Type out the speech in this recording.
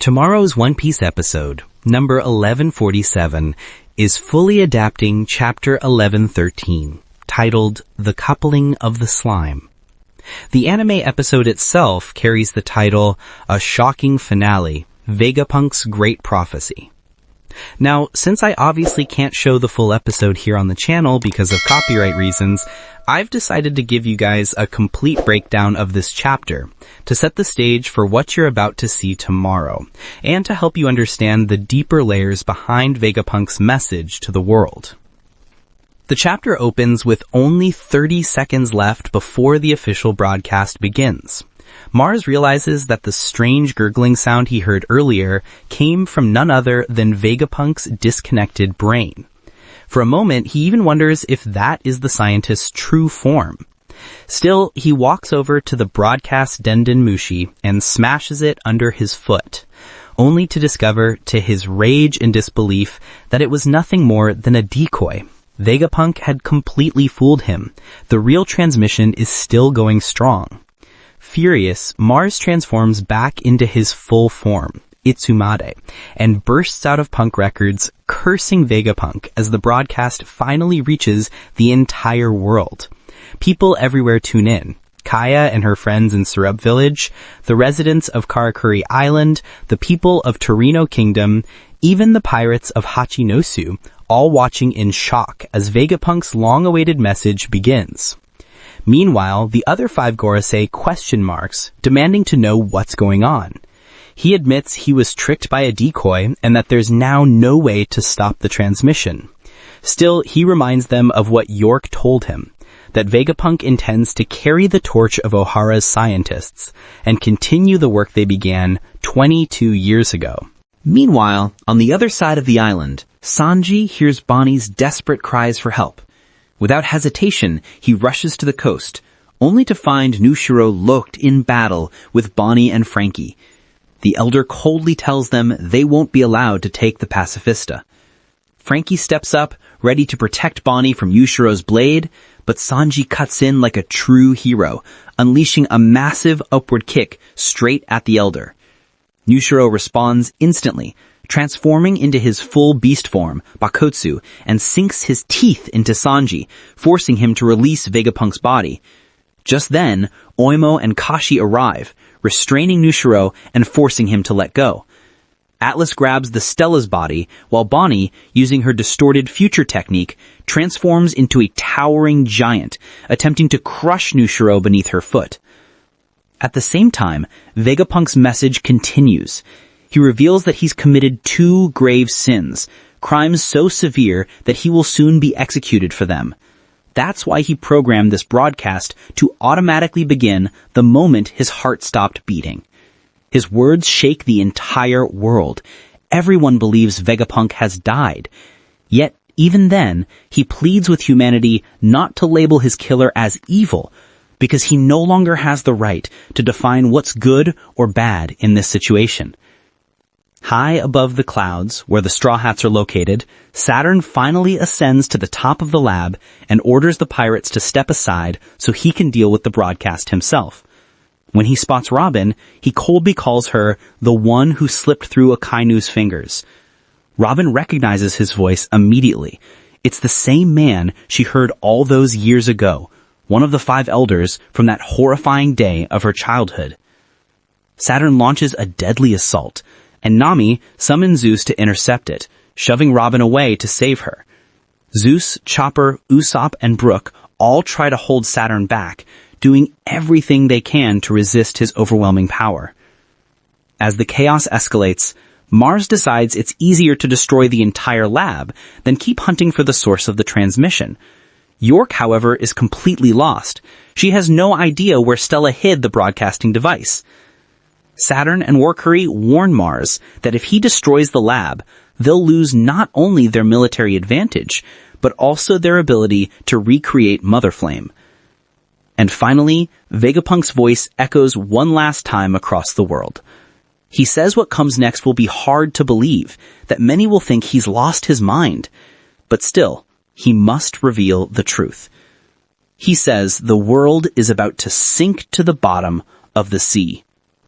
Tomorrow's One Piece episode, number 1147, is fully adapting Chapter 1113, titled The Coupling of the Slime. The anime episode itself carries the title A Shocking Finale, Vegapunk's Great Prophecy. Now, since I obviously can't show the full episode here on the channel because of copyright reasons, I've decided to give you guys a complete breakdown of this chapter to set the stage for what you're about to see tomorrow, and to help you understand the deeper layers behind Vegapunk's message to the world. The chapter opens with only 30 seconds left before the official broadcast begins. Mars realizes that the strange gurgling sound he heard earlier came from none other than Vegapunk's disconnected brain. For a moment, he even wonders if that is the scientist's true form. Still, he walks over to the broadcast Denden Mushi and smashes it under his foot, only to discover, to his rage and disbelief, that it was nothing more than a decoy. Vegapunk had completely fooled him. The real transmission is still going strong. Furious, Mars transforms back into his full form, Itsumade, and bursts out of Punk Records, cursing Vegapunk as the broadcast finally reaches the entire world. People everywhere tune in. Kaya and her friends in Syrup Village, the residents of Karakuri Island, the people of Torino Kingdom, even the pirates of Hachinosu, all watching in shock as Vegapunk's long-awaited message begins. Meanwhile, the other 5 Gorosei question marks, demanding to know what's going on. He admits he was tricked by a decoy and that there's now no way to stop the transmission. Still, he reminds them of what York told him, that Vegapunk intends to carry the torch of Ohara's scientists and continue the work they began 22 years ago. Meanwhile, on the other side of the island, Sanji hears Bonnie's desperate cries for help. Without hesitation, he rushes to the coast, only to find Nasjuro locked in battle with Bonnie and Frankie. The elder coldly tells them they won't be allowed to take the pacifista. Frankie steps up, ready to protect Bonnie from Nasjuro's blade, but Sanji cuts in like a true hero, unleashing a massive upward kick straight at the elder. Nasjuro responds instantly, transforming into his full beast form, Bakotsu, and sinks his teeth into Sanji, forcing him to release Vegapunk's body. Just then, Oimo and Kashi arrive, restraining Nasjuro and forcing him to let go. Atlas grabs the Stella's body, while Bonnie, using her distorted future technique, transforms into a towering giant, attempting to crush Nasjuro beneath her foot. At the same time, Vegapunk's message continues. He reveals that he's committed 2 grave sins, crimes so severe that he will soon be executed for them. That's why he programmed this broadcast to automatically begin the moment his heart stopped beating. His words shake the entire world. Everyone believes Vegapunk has died. Yet, even then, he pleads with humanity not to label his killer as evil, because he no longer has the right to define what's good or bad in this situation. High above the clouds, where the Straw Hats are located, Saturn finally ascends to the top of the lab and orders the pirates to step aside so he can deal with the broadcast himself. When he spots Robin, he coldly calls her the one who slipped through Akainu's fingers. Robin recognizes his voice immediately. It's the same man she heard all those years ago, one of the 5 elders from that horrifying day of her childhood. Saturn launches a deadly assault, and Nami summons Zeus to intercept it, shoving Robin away to save her. Zeus, Chopper, Usopp, and Brook all try to hold Saturn back, doing everything they can to resist his overwhelming power. As the chaos escalates, Mars decides it's easier to destroy the entire lab than keep hunting for the source of the transmission. York, however, is completely lost. She has no idea where Stella hid the broadcasting device. Saturn and Warcurry warn Mars that if he destroys the lab, they'll lose not only their military advantage, but also their ability to recreate Mother Flame. And finally, Vegapunk's voice echoes one last time across the world. He says what comes next will be hard to believe, that many will think he's lost his mind. But still, he must reveal the truth. He says the world is about to sink to the bottom of the sea.